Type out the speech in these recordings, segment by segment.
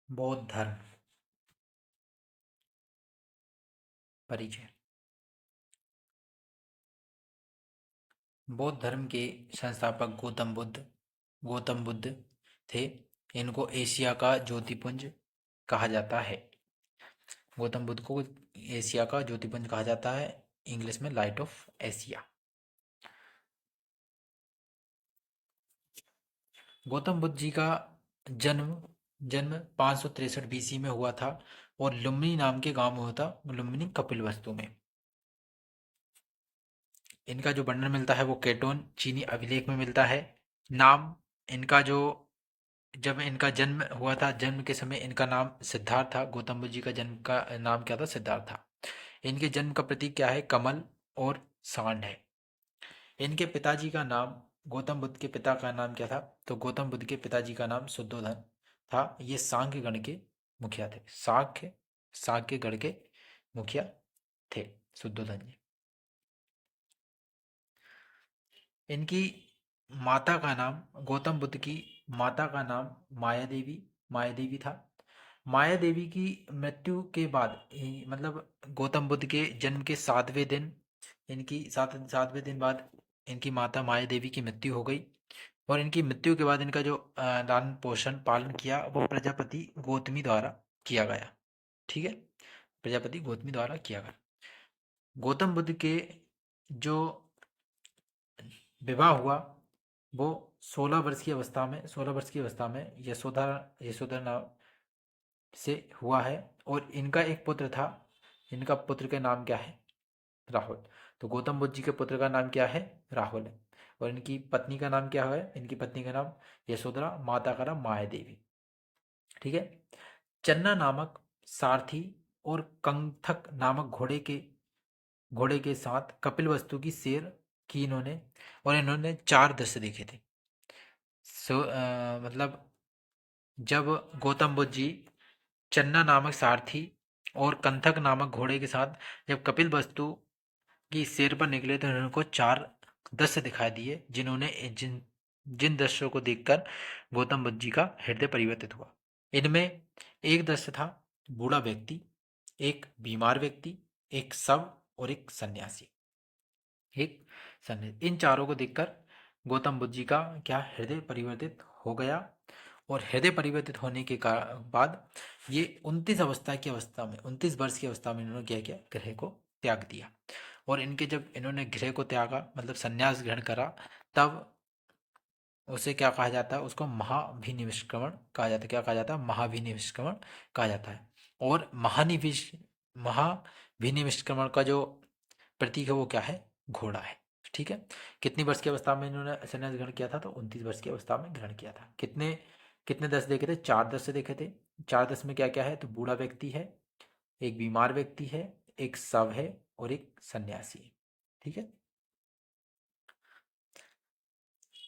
बौद्ध धर्म। परिचय। बौद्ध धर्म के संस्थापक गौतम बुद्ध थे। इनको एशिया का ज्योतिपुंज कहा जाता है। गौतम बुद्ध को एशिया का ज्योतिपुंज कहा जाता है, इंग्लिश में light of Asia. Gautam Buddha ji का जन्म जन्म 563 बीसी में हुआ था और लुम्बिनी नाम के गांव में हुआ था, लुम्बिनी कपिलवस्तु में। इनका जो वर्णन मिलता है वो केटोन चीनी अभिलेख में मिलता है। नाम इनका जो जब इनका जन्म हुआ था, जन्म के समय इनका नाम सिद्धार्थ था। गौतम बुद्ध जी का जन्म का नाम क्या था? सिद्धार्थ था। इनके जन्म का प्रतीक क्या है? कमल और सांड है। इनके पिताजी का नाम, गौतम बुद्ध के पिता का नाम क्या था? तो गौतम बुद्ध के पिताजी का नाम शुद्धोधन था। ये सांख्य गण के मुखिया थे। सांख्य गण के मुखिया थे शुद्धोधन जी। इनकी माता का नाम, गौतम बुद्ध की माता का नाम माया देवी था। माया देवी की मृत्यु के बाद मतलब गौतम बुद्ध के जन्म के 7वें दिन, इनकी 7वें दिन बाद इनकी माता माया देवी की मृत्यु हो गई। और इनकी मृत्यु के बाद इनका जो लालन पोषण पालन किया वो प्रजापति गौतमी द्वारा किया गया। ठीक है, प्रजापति गौतमी द्वारा किया गया। गौतम बुद्ध के जो विवाह हुआ वो 16 वर्ष की अवस्था में यशोधरा नाम से हुआ है। और इनका एक पुत्र था। इनका पुत्र का नाम क्या है? राहुल। तो गौतम बुद्ध जी के पुत्र का नाम क्या है? राहुल है। और इनकी पत्नी का नाम क्या है? इनकी पत्नी का नाम यशोधरा, माता का नाम माया देवी। ठीक है। चन्ना नामक सारथी और कंथक नामक घोड़े के साथ कपिलवस्तु की सैर की इन्होंने। और इन्होंने 4 दृश्य देखे थे। मतलब जब गौतम बुद्ध जी चन्ना नामक सारथी और कंथक नामक घोड़े के साथ जब कपिल वस्तु की सैर पर निकले तो उनको 4 दृश्य दिखाई दिए, जिन जिन दृश्यों को देखकर गौतम बुद्ध जी का हृदय परिवर्तित हुआ। इनमें एक दृश्य था बूढ़ा व्यक्ति, एक बीमार व्यक्ति, एक शव और एक सन्यासी। एक सन्यासी, इन चारों को देखकर गौतम बुद्ध जी का क्या हृदय परिवर्तित हो गया। और हृदय परिवर्तित होने के बाद ये 29 वर्ष की अवस्था में इन्होंने क्या किया? गृह को त्याग दिया। और इनके जब इन्होंने गृह को त्यागा मतलब संन्यास ग्रहण करा, तब उसे क्या कहा जाता है? उसको महाभिनिष्क्रमण कहा जाता है। क्या कहा जाता है? महाभिनिष्क्रमण कहा जाता है। और महाभिनिष्क्रमण का जो प्रतीक है वो क्या है? घोड़ा है। ठीक है। कितनी वर्ष की अवस्था में इन्होंने संन्यास ग्रहण किया था? तो 29 वर्ष की अवस्था में ग्रहण किया था। कितने कितने दस देखे थे? 4 दस देखे थे। 4 दस में क्या क्या है? तो बूढ़ा व्यक्ति है, एक बीमार व्यक्ति है, एक शव है और एक सन्यासी है। ठीक है।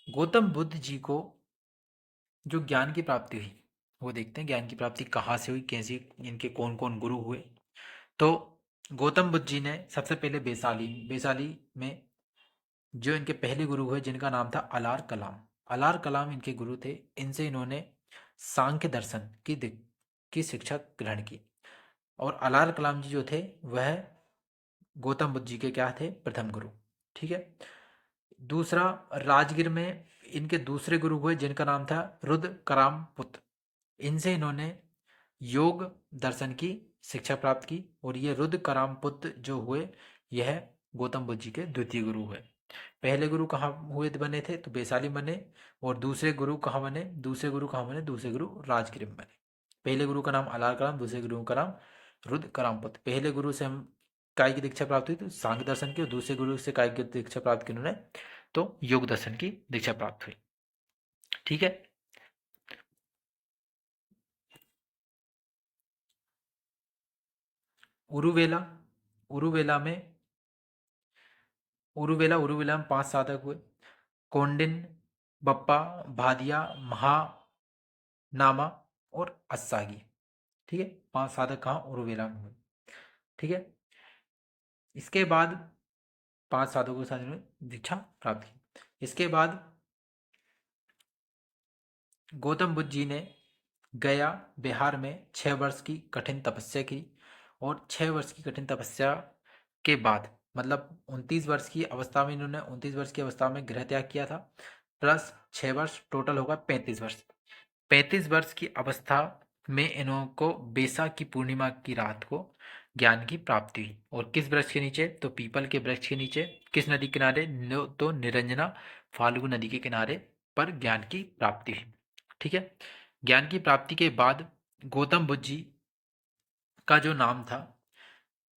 गौतम बुद्ध जी को जो ज्ञान की प्राप्ति हुई वो देखते हैं। ज्ञान की प्राप्ति कहाँ से हुई, कैसी, इनके कौन कौन गुरु हुए? तो गौतम बुद्ध जी ने सबसे पहले बेसाली में जो इनके पहले गुरु हुए जिनका नाम था अलार कलाम इनके गुरु थे। इनसे इन्होंने सांख्य दर्शन की शिक्षा ग्रहण की। और अलार कलाम जी जो थे वह गौतम बुद्ध जी के क्या थे? प्रथम गुरु। ठीक है। दूसरा, राजगीर में इनके दूसरे गुरु हुए जिनका नाम था रुद्र कराम पुत्र। इनसे इन्होंने योग दर्शन की शिक्षा प्राप्त की। और ये रुद्र कराम पुत्र जो हुए यह गौतम बुद्ध जी के द्वितीय गुरु हुए। पहले गुरु कहाँ हुए बने थे? तो वैशाली बने। और दूसरे गुरु कहाँ बने? दूसरे गुरु राजगृह में बने। पहले गुरु का नाम अलार कलाम, दूसरे गुरु का नाम रुद्र करामपुत। पहले गुरु से हम काय की दीक्षा प्राप्त हुई तो सांख्य दर्शन की, और दूसरे गुरु से काय की दीक्षा प्राप्त की उन्होंने तो योग दर्शन की दीक्षा प्राप्त हुई। ठीक है। उरुवेला उरुवेला में उरुवेला में 5 साधक हुए। कौंडिन, बप्पा, भादिया, महानामा और अस्सागी। ठीक है। 5 साधक कहाँ? उरुवेला में हुए। ठीक है। इसके बाद 5 साधकों के साथ इन्होंने दीक्षा प्राप्त की। इसके बाद गौतम बुद्ध जी ने गया बिहार में 6 वर्ष की कठिन तपस्या की, और 6 वर्ष की कठिन तपस्या के बाद मतलब 29 वर्ष की अवस्था में इन्होंने 29 वर्ष की अवस्था में गृह त्याग किया था, प्लस 6 वर्ष, टोटल होगा 35 वर्ष। 35 वर्ष की अवस्था में इनको बैसाख की पूर्णिमा की रात को ज्ञान की प्राप्ति हुई। और किस वृक्ष के नीचे? तो पीपल के वृक्ष के नीचे। किस नदी किनारे? तो निरंजना फाल्गु नदी के किनारे पर ज्ञान की प्राप्ति हुई। ठीक है। ज्ञान की प्राप्ति के बाद गौतम बुद्ध जी का जो नाम था,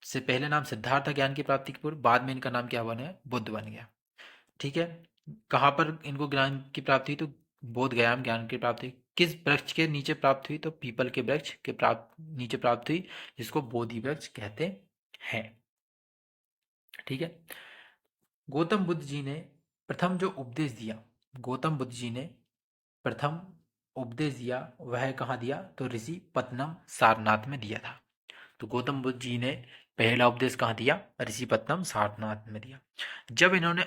से पहले नाम सिद्धार्थ था ज्ञान की प्राप्ति के पूर्व, बाद में इनका नाम क्या बना? बुद्ध बन गया। ठीक है। कहाँ पर इनको ज्ञान की प्राप्ति हुई? तो बोध गया में ज्ञान की प्राप्ति। किस वृक्ष के नीचे प्राप्त हुई? तो पीपल के वृक्ष के नीचे प्राप्त हुई, जिसको बोधि वृक्ष कहते हैं। ठीक है। गौतम बुद्ध जी ने प्रथम जो उपदेश दिया, गौतम बुद्ध जी ने प्रथम उपदेश दिया, वह कहाँ दिया? तो ऋषि पत्तनम सारनाथ में दिया था। तो गौतम बुद्ध जी ने पहला उपदेश कहाँ दिया? ऋषिपत्तनम सारनाथ में दिया। जब इन्होंने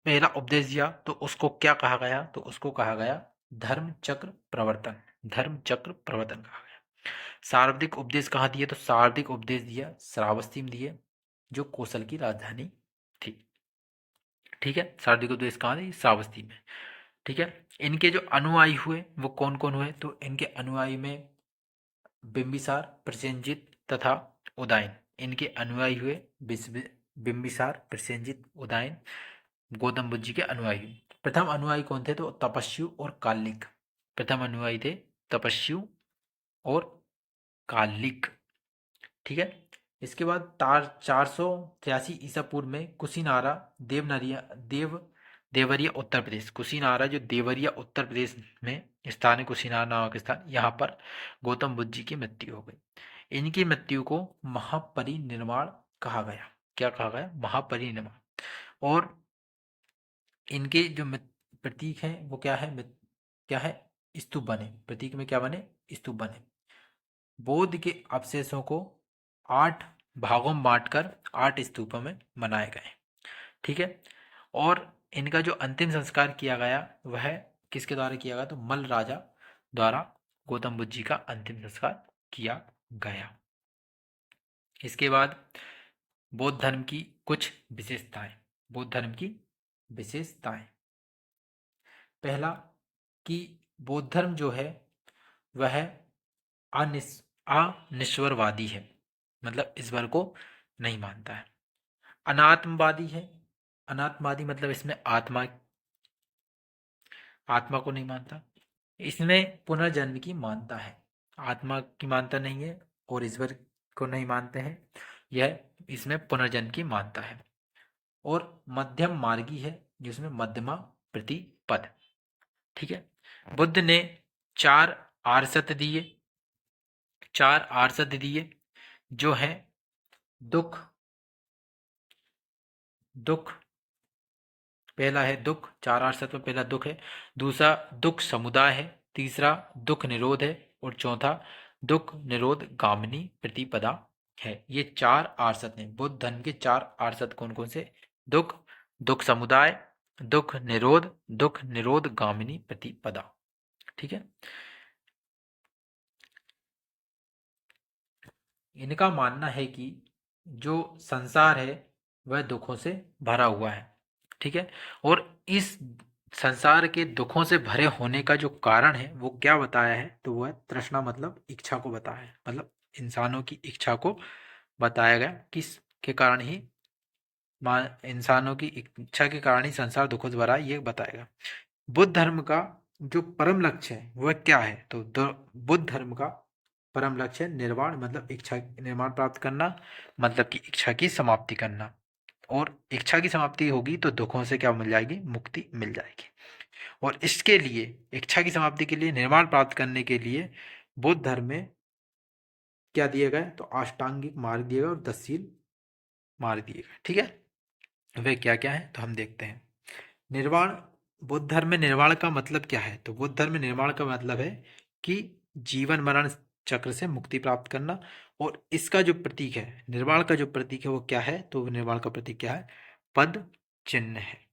पहला उपदेश दिया तो उसको क्या कहा गया? तो उसको कहा गया धर्म चक्र प्रवर्तन। धर्म चक्र प्रवर्तन कहा गया। शारदिक उपदेश कहाँ दिए? तो शारदिक उपदेश दिया श्रावस्ती में दिए, जो कौशल की राजधानी थी। ठीक है। शारदिक उपदेश कहाँ दिए? श्रावस्ती में। ठीक है। इनके जो अनुयायी हुए वो कौन कौन हुए? तो इनके अनुयायी में बिंबिसार, प्रसेनजित तथा उदयन। इनके अनुयायी हुए बिंबिसार, प्रसेनजित, उदयन, गौतम बुद्ध जी के अनुयायी। प्रथम अनुयायी कौन थे? तो तपस्यु और कालिक। प्रथम अनुयायी थे तपस्यु और कालिक। ठीक है। इसके बाद 483 ईसा पूर्व में कुशीनारा देवरिया उत्तर प्रदेश, कुशीनारा जो देवरिया उत्तर प्रदेश में स्थान है, कुशीनारा नामक स्थान, यहाँ पर गौतम बुद्ध जी की मृत्यु हो गई। इनकी मृत्यु को महापरिनिर्वाण कहा गया। क्या कहा गया? महापरिनिर्वाण। और इनके जो प्रतीक हैं वो क्या है? क्या है? स्तूप बने। प्रतीक में क्या बने? स्तूप बने। बौद्ध के अवशेषों को 8 भागों में बांटकर 8 स्तूपों में बनाए गए। ठीक है। और इनका जो अंतिम संस्कार किया गया वह किसके द्वारा किया गया? तो मल्ल राजा द्वारा गौतम बुद्ध जी का अंतिम संस्कार किया गया। इसके बाद बौद्ध धर्म की कुछ विशेषताएं। बौद्ध धर्म की विशेषताएं, पहला कि बौद्ध धर्म जो है वह अनिश्वरवादी है, मतलब ईश्वर को नहीं मानता है। अनात्मवादी है। अनात्मवादी मतलब इसमें आत्मा को नहीं मानता। इसमें पुनर्जन्म की मानता है, आत्मा की मानता नहीं है और ईश्वर को नहीं मानते हैं। यह इसमें पुनर्जन्म की मानता है। और मध्यम मार्गी है, जिसमें मध्यमा प्रतिपद। ठीक है। बुद्ध ने 4 आर्सत दिए। 4 आर्सत दिए जो है दुख, पहला है दुख, 4 आर्सत में पहला दुख है, दूसरा दुख समुदाय है, तीसरा दुख निरोध है, और चौथा दुख निरोध गामिनी प्रतिपदा है। ये 4 आर्सत हैं। बुद्ध धर्म के 4 आर्सत कौन कौन से? दुख, दुख समुदाय, दुख निरोध गामिनी प्रतिपदा। ठीक है। इनका मानना है कि जो संसार है वह दुखों से भरा हुआ है। ठीक है। और इस संसार के दुखों से भरे होने का जो कारण है वो क्या बताया है? तो वह तृष्णा मतलब इच्छा को बताया है, मतलब इंसानों की इच्छा को बताया गया। किस के कारण ही इंसानों की इच्छा के कारण ही संसार दुखों से भरा है, ये बताएगा। बुद्ध धर्म का जो परम लक्ष्य है वह क्या है? तो बुद्ध धर्म का परम लक्ष्य है निर्वाण, मतलब इच्छा निर्माण प्राप्त करना, मतलब कि इच्छा की समाप्ति करना। और इच्छा की समाप्ति होगी तो दुखों से क्या मिल जाएगी? मुक्ति मिल जाएगी। और इसके लिए, इच्छा की समाप्ति के लिए, निर्माण प्राप्त करने के लिए बुद्ध धर्म में क्या दिए गए? तो अष्टांगिक मार्ग दिए गए और 10 शील मार्ग दिए गए। ठीक है। वे क्या क्या है तो हम देखते हैं। निर्वाण, बुद्ध धर्म में निर्वाण का मतलब क्या है? तो बुद्ध धर्म में निर्वाण का मतलब है कि जीवन मरण चक्र से मुक्ति प्राप्त करना। और इसका जो प्रतीक है, निर्वाण का जो प्रतीक है वो क्या है? तो निर्वाण का प्रतीक क्या है? पद चिन्ह है।